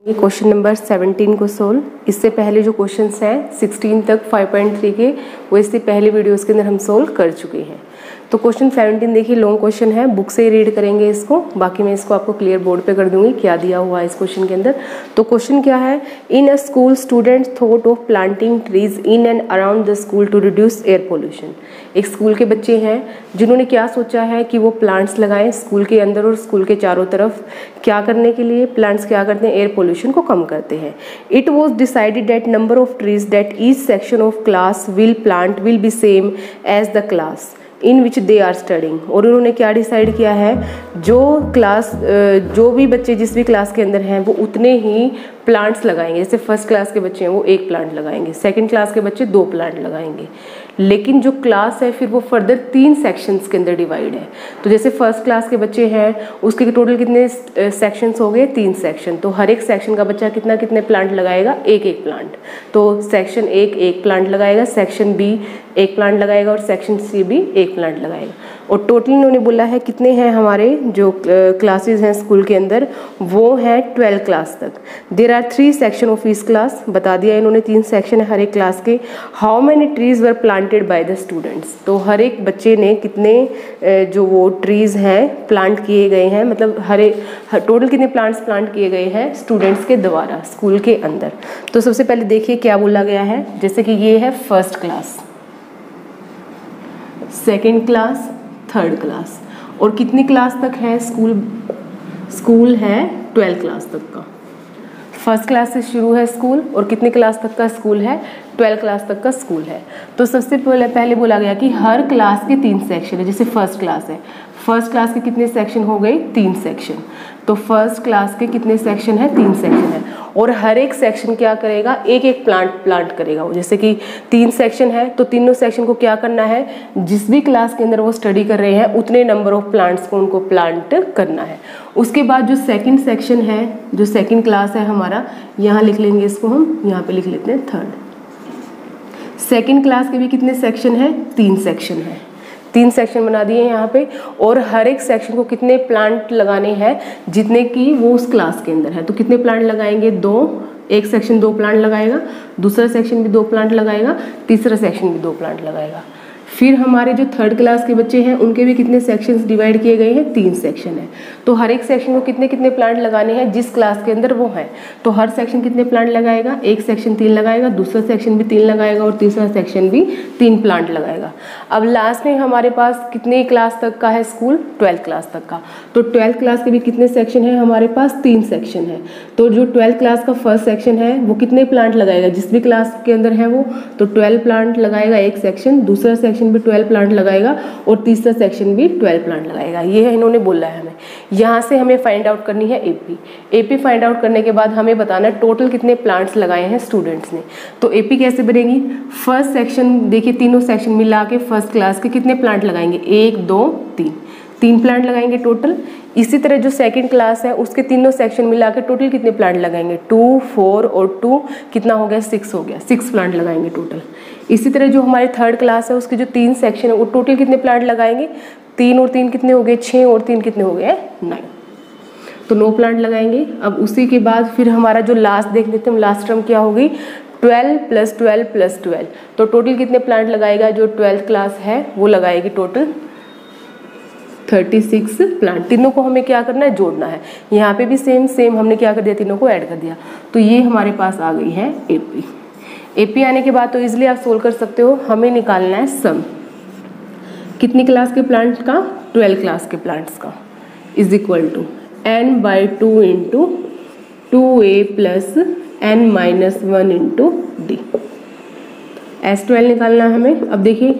ये question number 17 को solve. इससे पहले जो क्वेश्चंस हैं 16 तक 5.3 के, वो इससे पहले वीडियोस के अंदर हम सोल्व कर चुके हैं। तो क्वेश्चन 17 देखिए, लॉन्ग क्वेश्चन है, बुक से ही रीड करेंगे इसको, बाकी मैं इसको आपको क्लियर बोर्ड पे कर दूंगी क्या दिया हुआ है इस क्वेश्चन के अंदर। तो क्वेश्चन क्या है, in a school students thought of planting trees in and around the school to reduce air pollution. एक स्कूल के बच्चे हैं जिन्होंने क्या सोचा है कि वो प्लांट्स लगाएं स्कूल के अंदर और स्कूल के चारों तरफ। क्या करने के लिए? प्लांट्स क्या करते हैं? एयर पोल्यूशन को कम करते हैं। It was decided that number of trees that each section of class will plant will be same as the class in which they are studying. और उन्होंने क्या डिसाइड किया है, जो भी बच्चे जिस भी क्लास के अंदर हैं वो उतने ही प्लांट्स लगाएंगे। जैसे फर्स्ट क्लास के बच्चे हैं वो 1 प्लांट लगाएंगे, सेकंड क्लास के बच्चे 2 प्लांट लगाएंगे। लेकिन जो क्लास है फिर वो फर्दर 3 सेक्शंस के अंदर डिवाइड है। तो जैसे फर्स्ट क्लास के बच्चे हैं उसके टोटल कितने सेक्शंस हो गए? 3 सेक्शन। तो हर एक सेक्शन का बच्चा कितने प्लांट लगाएगा? 1 प्लांट। तो सेक्शन 1 प्लांट लगाएगा, सेक्शन बी 1 प्लांट लगाएगा और सेक्शन सी भी 1 प्लांट लगाएगा। और टोटल इन्होंने बोला है कितने हैं हमारे जो क्लासेस हैं स्कूल के अंदर, वो हैं 12 क्लास तक। There are 3 section of each class, बता दिया इन्होंने 3 सेक्शन है हर एक क्लास के। How many trees were planted by the students, तो हर एक बच्चे ने कितने जो वो ट्रीज हैं प्लांट किए गए हैं, मतलब टोटल कितने प्लांट्स प्लांट किए गए हैं स्टूडेंट्स के द्वारा स्कूल के अंदर। तो सबसे पहले देखिए क्या बोला गया है, जैसे कि ये है first class, second class, third class, और कितनी क्लास तक है स्कूल है 12 क्लास तक का। फर्स्ट क्लास से शुरू है स्कूल और कितनी क्लास तक का स्कूल है? 12 क्लास तक का स्कूल है। तो सबसे पहले बोला गया कि हर क्लास के 3 सेक्शन है। जैसे फर्स्ट क्लास है, फर्स्ट क्लास के कितने सेक्शन हो गए? 3 सेक्शन। तो फर्स्ट क्लास के कितने सेक्शन है? 3 सेक्शन है। और हर एक सेक्शन क्या करेगा? 1 प्लांट करेगा वो। जैसे कि 3 सेक्शन है तो तीनों सेक्शन को क्या करना है, जिस भी क्लास के अंदर वो स्टडी कर रहे हैं उतने नंबर ऑफ प्लांट्स को उनको प्लांट करना है। उसके बाद जो सेकंड सेक्शन है, जो सेकंड क्लास है हमारा, यहाँ लिख लेंगे इसको हम, यहाँ पे लिख लेते हैं थर्ड। सेकंड क्लास के भी कितने सेक्शन है? 3 सेक्शन है। 3 सेक्शन बना दिए यहाँ पे। और हर एक सेक्शन को कितने प्लांट लगाने हैं जितने की वो उस क्लास के अंदर है। तो कितने प्लांट लगाएंगे? 2। एक सेक्शन 2 प्लांट लगाएगा, दूसरा सेक्शन भी 2 प्लांट लगाएगा, तीसरा सेक्शन भी 2 प्लांट लगाएगा। फिर हमारे जो थर्ड क्लास के बच्चे हैं उनके भी कितने सेक्शंस डिवाइड किए गए हैं? 3 सेक्शन है। तो हर एक सेक्शन को कितने प्लांट लगाने हैं जिस क्लास के अंदर वो है। तो हर सेक्शन कितने प्लांट लगाएगा? एक सेक्शन 3 लगाएगा, दूसरा सेक्शन भी 3 लगाएगा और तीसरा सेक्शन भी 3 प्लांट लगाएगा। अब लास्ट में हमारे पास कितने क्लास तक का है स्कूल? 12 क्लास तक का। तो 12 क्लास के भी कितने सेक्शन है हमारे पास? 3 सेक्शन है। तो जो 12 क्लास का फर्स्ट सेक्शन है वो कितने प्लांट लगाएगा जिस भी क्लास के अंदर है वो? तो 12 प्लांट लगाएगा एक सेक्शन, दूसरा सेक्शन भी 12 प्लांट लगाएगा और तीसरा सेक्शन भी 12 प्लांट लगाएगा। ये है इन्होंने बोला है हमें। यहाँ से हमें फाइंड आउट करनी है एपी फाइंड आउट करने के बाद हमें बताना है टोटल कितने प्लांट्स लगाए हैं स्टूडेंट्स ने। तो एपी कैसे बनेगी? फर्स्ट सेक्शन देखिए, तीनों सेक्शन मिला के फर्स्ट क्लास के कितने प्लांट लगाएंगे? 1 2 3 प्लांट लगाएंगे टोटल। इसी तरह जो सेकंड क्लास है उसके तीनों सेक्शन मिला के टोटल कितने प्लांट लगाएंगे? 2 4 और 2 कितना हो गया? 6 हो गया। 6 प्लांट लगाएंगे टोटल। इसी तरह जो हमारी थर्ड क्लास है उसके जो 3 सेक्शन है वो टोटल कितने प्लांट लगाएंगे? 3 और 3 कितने हो गए? 6 और 3 कितने हो गए? 9। तो 9 प्लांट लगाएंगे। अब उसी के बाद फिर हमारा जो लास्ट देख लेते हैं, लास्ट टर्म क्या होगी? 12 + 12 + 12। तो टोटल कितने प्लांट लगाएगा? जो 12th क्लास है वो लगाएगी टोटल 36 प्लांट। तीनों को हमें क्या करना है? जोड़ना है। यहाँ पे भी सेम हमने क्या कर दिया? तीनों को ऐड कर दिया। तो ये हमारे पास आ गई है एपी आने के बाद तो इजिली आप सोल्व कर सकते हो। हमें निकालना है सम कितनी क्लास के प्लांट का? 12 क्लास के प्लांट्स का, is equal to n/2 × 2a + n-1 × d। S12 निकालना है हमें। अब देखिए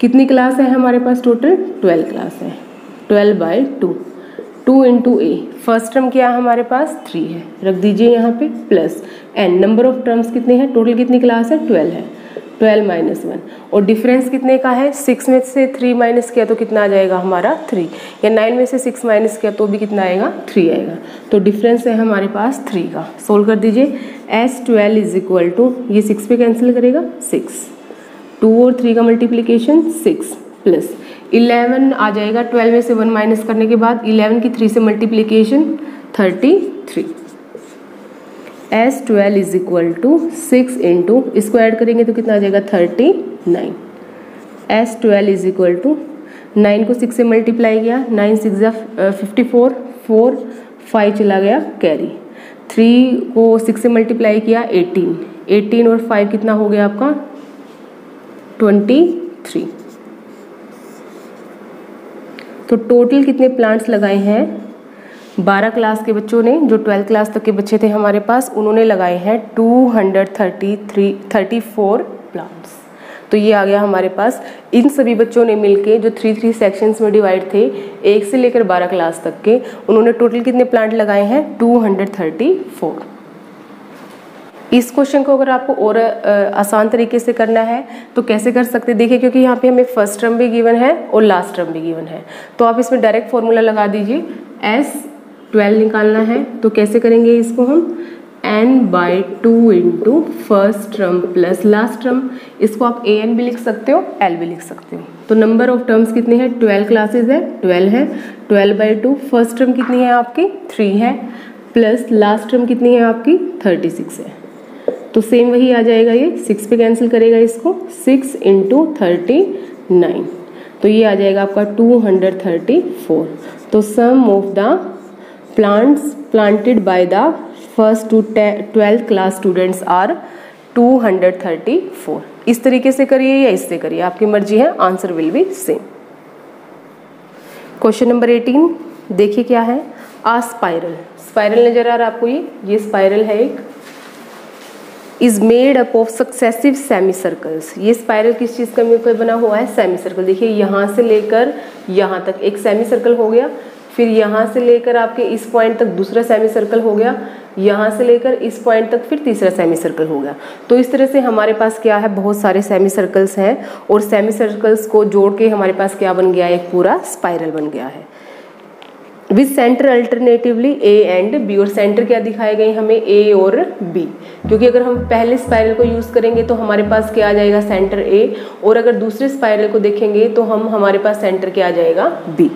कितनी क्लास है हमारे पास? टोटल 12 क्लास है। 12/2 2 × a, फर्स्ट टर्म क्या है हमारे पास? 3 है, रख दीजिए यहाँ पे, plus n, number of terms कितने हैं? टोटल कितनी क्लास है? 12 है। 12 - 1 और डिफरेंस कितने का है? 6 में से 3 माइनस किया तो कितना आ जाएगा हमारा? 3, या 9 में से 6 माइनस किया तो भी कितना आएगा? 3 आएगा। तो डिफरेंस है हमारे पास 3 का। सोल्व कर दीजिए। S12 = ये 6 पे कैंसिल करेगा 6, 2 और 3 का मल्टीप्लीकेशन 6 प्लस 11 आ जाएगा। 12 में से 1 माइनस करने के बाद 11 की 3 से multiplication 33। S12 is equal to 6 into, इसको ऐड करेंगे तो कितना आ जाएगा 39। S12 इज इक्वल टू 9 को 6 से मल्टीप्लाई किया, 9 6 54, 4 5 चला गया कैरी, 3 को 6 से मल्टीप्लाई किया 18, 18 और 5 कितना हो गया आपका 23। तो टोटल कितने प्लांट्स लगाए हैं 12 क्लास के बच्चों ने, जो 12 क्लास तक के बच्चे थे हमारे पास, उन्होंने लगाए हैं 234 प्लांट्स। तो ये आ गया हमारे पास, इन सभी बच्चों ने मिलके जो 3 सेक्शंस में डिवाइड थे 1 से लेकर 12 क्लास तक के, उन्होंने टोटल कितने प्लांट लगाए हैं 234। इस क्वेश्चन को अगर आपको और आसान तरीके से करना है तो कैसे कर सकते हैं, देखिए क्योंकि यहाँ पे हमें फर्स्ट टर्म भी गिवन है और लास्ट टर्म भी गिवन है, तो आप इसमें डायरेक्ट फॉर्मूला लगा दीजिए। S12 निकालना है तो कैसे करेंगे इसको हम, n/2 into first term plus last term, इसको आप an भी लिख सकते हो l भी लिख सकते हो। तो नंबर ऑफ टर्म्स कितने हैं 12 क्लासेज है, 12 है, 12/2 फर्स्ट टर्म कितनी है आपकी 3 है, प्लस लास्ट टर्म कितनी है आपकी 36 है। तो सेम वही आ जाएगा, ये 6 पे कैंसिल करेगा इसको, 6 इंटू 39, तो ये आ जाएगा आपका 234। तो some of the plants planted by the first to 12th class students are 234। इस तरीके से करिए या इससे करिए, आपकी मर्जी है, answer will be same. Question number 18 देखिए क्या है, आ स्पाइरल, स्पाइरल नजर आ रहा है आपको, ये स्पाइरल है एक, is made up of successive semi circles. ये स्पाइरल किस चीज़ का मिलकर बना हुआ है, सेमी सर्कल। देखिए यहाँ से लेकर यहाँ तक एक सेमी सर्कल हो गया, फिर यहाँ से लेकर आपके इस पॉइंट तक दूसरा सेमी सर्कल हो गया, यहाँ से लेकर इस पॉइंट तक फिर तीसरा सेमी सर्कल हो गया। तो इस तरह से हमारे पास क्या है, बहुत सारे सेमी सर्कल्स हैं और सेमी सर्कल्स को जोड़ के हमारे पास क्या बन गया है, एक पूरा स्पाइरल बन गया है। With centre alternatively A and B, और सेंटर क्या दिखाए गए हमें A और B, क्योंकि अगर हम पहले स्पाइरल को यूज़ करेंगे तो हमारे पास क्या आ जाएगा सेंटर A, और अगर दूसरे स्पाइरल को देखेंगे तो हमारे पास सेंटर क्या आ जाएगा B।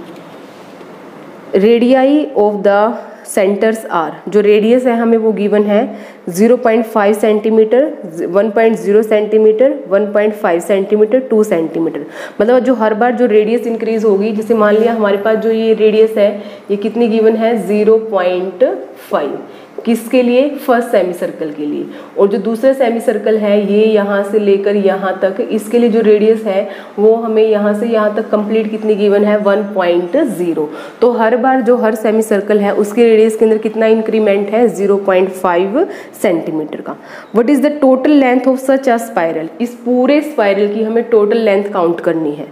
Radii of the centres are, जो रेडियस है हमें वो गिवन है 0.5 सेंटीमीटर, 1.0 सेंटीमीटर, 1.5 सेंटीमीटर, 2 सेंटीमीटर। मतलब जो हर बार जो रेडियस इंक्रीज होगी, जैसे मान लिया हमारे पास जो ये रेडियस है ये कितनी गिवन है 0.5, किसके लिए, फर्स्ट सेमी सर्कल के लिए, और जो दूसरा सेमी सर्कल है ये यहाँ से लेकर यहाँ तक, इसके लिए जो रेडियस है वो हमें यहाँ से यहाँ तक कंप्लीट कितनी गिवन है 1.0। तो हर बार जो हर सेमी सर्कल है उसके रेडियस के अंदर कितना इंक्रीमेंट है 0.5 सेंटीमीटर का। What is the total length of such a spiral, इस पूरे स्पाइरल की हमें टोटल लेंथ काउंट करनी है,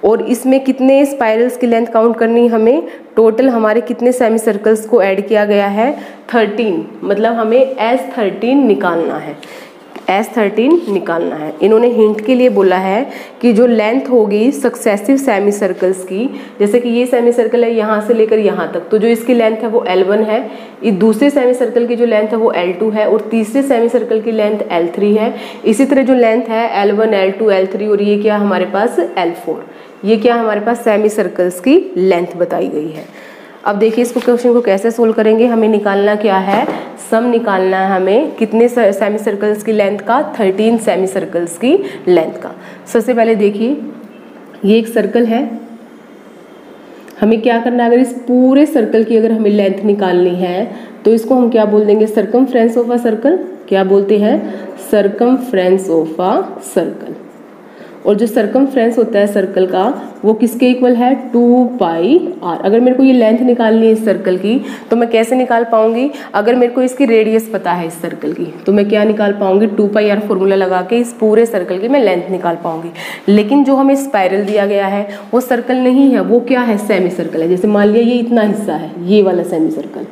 और इसमें कितने स्पाइरल्स की लेंथ काउंट करनी है हमें, टोटल हमारे कितने सेमी सर्कल्स को ऐड किया गया है 13, मतलब हमें S13 निकालना है, S13 निकालना है। इन्होंने हिंट के लिए बोला है कि जो लेंथ होगी सक्सेसिव सेमी सर्कल्स की, जैसे कि ये सेमी सर्कल है यहाँ से लेकर यहाँ तक, तो जो इसकी लेंथ है वो L1 है, इस दूसरे सेमी सर्कल की जो लेंथ है वो L2 है, और तीसरे सेमी सर्कल की लेंथ L3 है। इसी तरह जो लेंथ है L1, L2, L3, और ये क्या हमारे पास L4, ये क्या हमारे पास सेमी सर्कल्स की लेंथ बताई गई है। अब देखिए इसको क्वेश्चन को कैसे सोल्व करेंगे, हमें निकालना क्या है, सम निकालना है हमें कितने सेमी सर्कल्स की लेंथ का, 13 सेमी सर्कल्स की लेंथ का। सबसे पहले देखिए ये एक सर्कल है, हमें क्या करना है, अगर इस पूरे सर्कल की अगर हमें लेंथ निकालनी है तो इसको हम क्या बोल देंगे, सर्कमफ्रेंस ऑफ अ सर्कल। क्या बोलते हैं, सर्कमफ्रेंस ऑफ अ सर्कल। और जो सर्कमफ्रेंस होता है सर्कल का वो किसके इक्वल है 2πr। अगर मेरे को ये लेंथ निकालनी है इस सर्कल की तो मैं कैसे निकाल पाऊंगी, अगर मेरे को इसकी रेडियस पता है इस सर्कल की तो मैं क्या निकाल पाऊंगी, 2πr फॉर्मूला लगा के इस पूरे सर्कल की मैं लेंथ निकाल पाऊंगी। लेकिन जो हमें स्पाइरल दिया गया है वो सर्कल नहीं है, वो क्या है, सेमी सर्कल है। जैसे मान लिया ये इतना हिस्सा है, ये वाला सेमी सर्कल,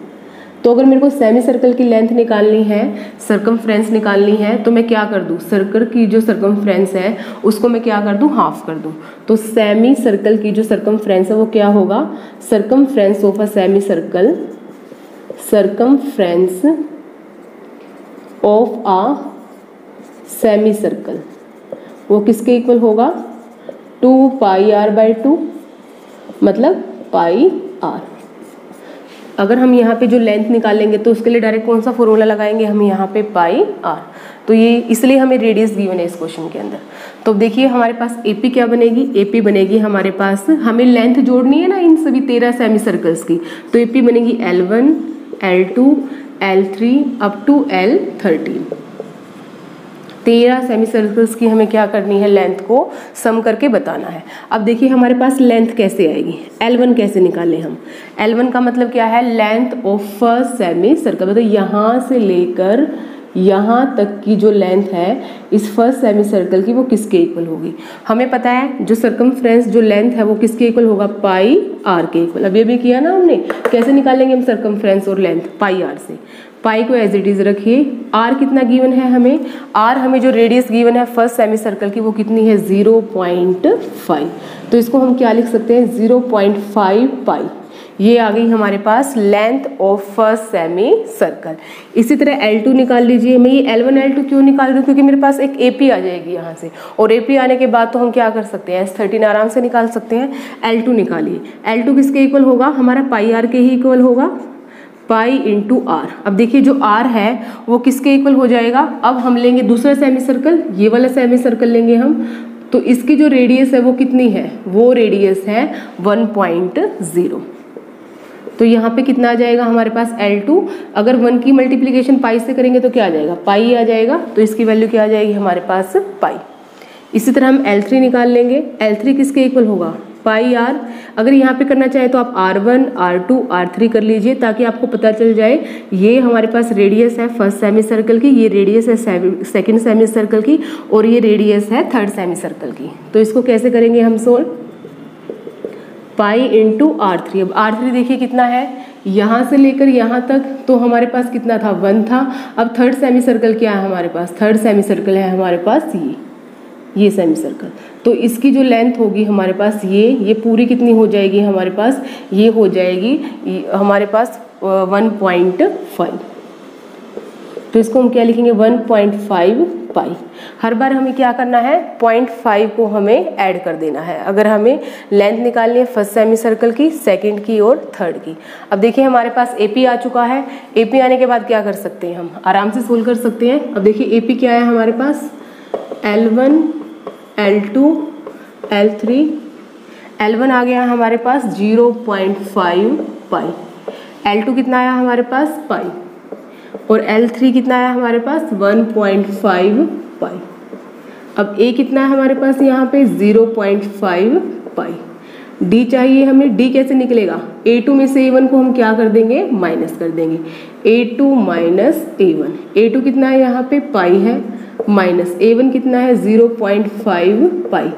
तो अगर मेरे को सेमी सर्कल की लेंथ निकालनी है, सर्कमफ्रेंस निकालनी है, तो मैं क्या कर दूं, सर्कल की जो सर्कमफ्रेंस है उसको मैं क्या कर दूं, हाफ कर दूं। तो सेमी सर्कल की जो सर्कमफ्रेंस है वो क्या होगा, circumference of a semi circle, circumference of a semi circle वो किसके इक्वल होगा, 2πr/2, मतलब πr। अगर हम यहाँ पे जो लेंथ निकालेंगे तो उसके लिए डायरेक्ट कौन सा फॉर्मूला लगाएंगे, हम यहाँ पे पाई आर। तो ये इसलिए हमें रेडियस गिवन है इस क्वेश्चन के अंदर। तो देखिए हमारे पास एपी क्या बनेगी, एपी बनेगी हमारे पास, हमें लेंथ जोड़नी है ना इन सभी 13 सेमी सर्कल्स की, तो एपी बनेगी L1 L2 L3 up to L13। 13 semi circles की हमें क्या करनी है, लेंथ को सम करके बताना है। अब देखिए हमारे पास लेंथ कैसे आएगी, L1 कैसे निकालें हम। L1 का मतलब क्या है, length of first semi circle, मतलब यहाँ से लेकर यहाँ तक की जो लेंथ है इस फर्स्ट सेमी सर्कल की वो किसके इक्वल होगी। हमें पता है जो सर्कमफ्रेंस जो लेंथ है वो किसके इक्वल होगा, पाई आर के इक्वल। अब ये भी किया ना हमने, कैसे निकालेंगे हम सर्कमफ्रेंस और लेंथ, पाई आर से। पाई को एज इट इज रखिए, आर कितना गिवन है हमें, आर हमें जो रेडियस गिवन है फर्स्ट सेमी सर्कल की वो कितनी है 0.5। तो इसको हम क्या लिख सकते हैं 0.5 पाई। ये आ गई हमारे पास length of first semi circle. इसी तरह L2 निकाल लीजिए। मैं ये L1 L2 क्यों निकाल रही हूँ, क्योंकि मेरे पास एक AP आ जाएगी यहाँ से, और AP आने के बाद तो हम क्या कर सकते हैं S13 आराम से निकाल सकते हैं। L2 निकालिए, L2 किसके इक्वल होगा, हमारा पाई आर के ही इक्वल होगा, पाई इंटू आर। अब देखिए जो आर है वो किसके इक्वल हो जाएगा, अब हम लेंगे दूसरा सेमी सर्कल, ये वाला सेमी सर्कल लेंगे हम, तो इसकी जो रेडियस है वो कितनी है, वो रेडियस है 1.0। तो यहाँ पे कितना आ जाएगा हमारे पास L2, अगर 1 की मल्टीप्लिकेशन पाई से करेंगे तो क्या आ जाएगा, पाई आ जाएगा, तो इसकी वैल्यू क्या आ जाएगी हमारे पास, पाई। इसी तरह हम L3 निकाल लेंगे, L3 किसके इक्वल होगा, पाई आर। अगर यहाँ पे करना चाहे तो आप R1 R2 R3 कर लीजिए, ताकि आपको पता चल जाए ये हमारे पास रेडियस है फर्स्ट सेमी सर्कल की, ये रेडियस है सेकंड सेमी सर्कल की, और ये रेडियस है थर्ड सेमी सर्कल की। तो इसको कैसे करेंगे हम सोल्व, पाई इंटू R3। अब R3 देखिए कितना है, यहाँ से लेकर यहाँ तक तो हमारे पास कितना था, 1 था। अब थर्ड सेमी सर्कल क्या है हमारे पास, थर्ड सेमी सर्कल है हमारे पास ये सेमी सर्कल, तो इसकी जो लेंथ होगी हमारे पास ये पूरी कितनी हो जाएगी हमारे पास, ये हो जाएगी हमारे पास 1.5। तो इसको हम क्या लिखेंगे 1.5 पाई। हर बार हमें क्या करना है, 0.5 को हमें ऐड कर देना है अगर हमें लेंथ निकालनी है फर्स्ट सेमी सर्कल की, सेकंड की और थर्ड की। अब देखिए हमारे पास AP आ चुका है, AP आने के बाद क्या कर सकते हैं, हम आराम से सोल्व कर सकते हैं। अब देखिए AP क्या है हमारे पास, L1 L2 L3, L1 आ गया हमारे पास 0.5 पाई, L2 कितना आया हमारे पास पाई, और L3 कितना आया हमारे पास 1.5 पाई। अब A कितना है हमारे पास यहाँ पे 0.5 पाई। D चाहिए हमें, D कैसे निकलेगा, A2 में से A1 को हम क्या कर देंगे, माइनस कर देंगे, A2 माइनस A1। A2 कितना है यहाँ पे पाई है, माइनस A1 कितना है 0.5 पाई।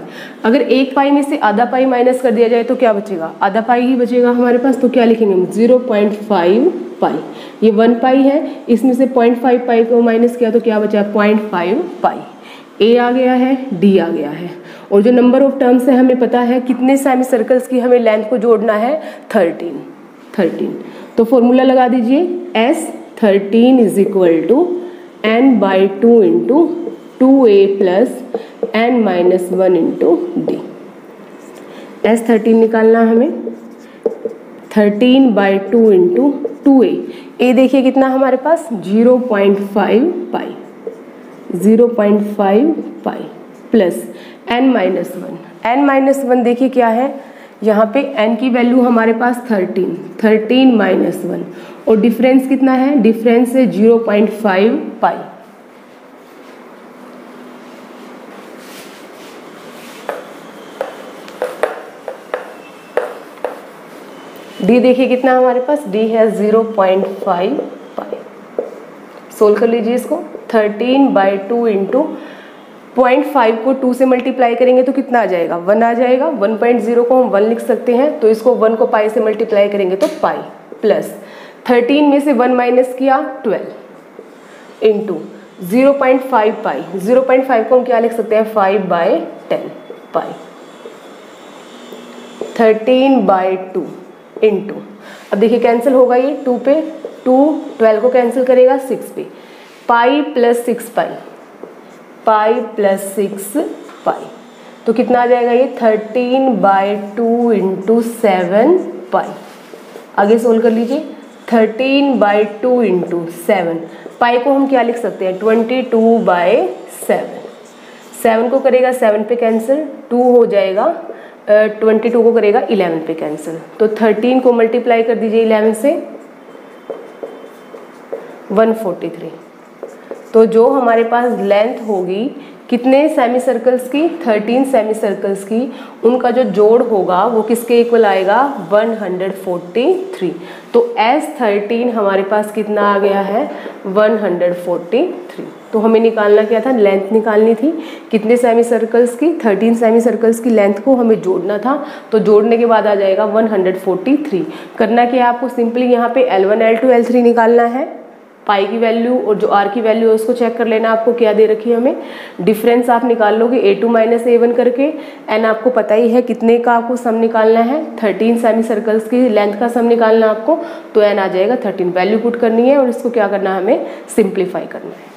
अगर एक पाई में से आधा पाई माइनस कर दिया जाए तो क्या बचेगा, आधा पाई ही बचेगा हमारे पास। तो क्या लिखेंगे हम 0.5 पाई, ये 1 पाई है, इसमें से 0.5 पाई को माइनस किया तो क्या बचा 0.5 पाई। A आ गया है, D आ गया है, और जो नंबर ऑफ टर्म्स है हमें पता है कितने सेमी सर्कल्स की हमें लेंथ को जोड़ना है 13। तो फॉर्मूला लगा दीजिए, S13 is equal to n/2 into 2a plus n-1 into D। S13 निकालना हमें, 13/2 इंटू 2a, a देखिए कितना हमारे पास 0.5 पाई, 0.5 पाई प्लस n-1 देखिए क्या है, यहाँ पे n की वैल्यू हमारे पास 13 माइनस 1, और डिफरेंस कितना है, डिफरेंस है 0.5 पाई। D देखिए कितना हमारे पास, D है 0.5 पाई। सोल्व कर लीजिए इसको, 13/2 इंटू 0.5 को 2 से मल्टीप्लाई करेंगे तो कितना आ जाएगा, 1 आ जाएगा। 1.0 को हम 1 लिख सकते हैं, तो इसको 1 को पाई से मल्टीप्लाई करेंगे तो पाई, प्लस 13 में से 1 माइनस किया 12 इंटू 0.5 पाई। 0.5 को हम क्या लिख सकते हैं 5/10 पाई। 13/2 इंटू, अब देखिए कैंसिल होगा ये 2 पे, 2 12 को कैंसिल करेगा 6 पे, पाई प्लस 6 पाई, पाई प्लस 6 पाई, तो कितना आ जाएगा ये 13/2 इंटू 7 पाई। आगे सोल्व कर लीजिए, 13/2 इंटू 7, पाई को हम क्या लिख सकते हैं 22/7, 7 को करेगा 7 पे कैंसिल, 2 हो जाएगा 22 को करेगा 11 पे कैंसिल, तो 13 को मल्टीप्लाई कर दीजिए 11 से 143। तो जो हमारे पास लेंथ होगी कितने सेमी सर्कल्स की 13 सेमी सर्कल्स की, उनका जो जोड़ होगा वो किसके इक्वल आएगा 143। तो S13 हमारे पास कितना आ गया है 143। तो हमें निकालना क्या था, लेंथ निकालनी थी कितने सेमी सर्कल्स की 13 सेमी सर्कल्स की लेंथ को हमें जोड़ना था, तो जोड़ने के बाद आ जाएगा 143। करना क्या है आपको, सिंपली यहाँ पे L1 L2 L3 निकालना है, पाई की वैल्यू और जो आर की वैल्यू है उसको चेक कर लेना आपको क्या दे रखी है हमें, डिफरेंस आप निकाल लोगे A2 - A1 करके, एन आपको पता ही है कितने का आपको सम निकालना है 13 सेमी सर्कल्स की लेंथ का सम निकालना आपको, तो एन आ जाएगा 13, वैल्यू पुट करनी है और इसको क्या करना है हमें सिंप्लीफाई करना है।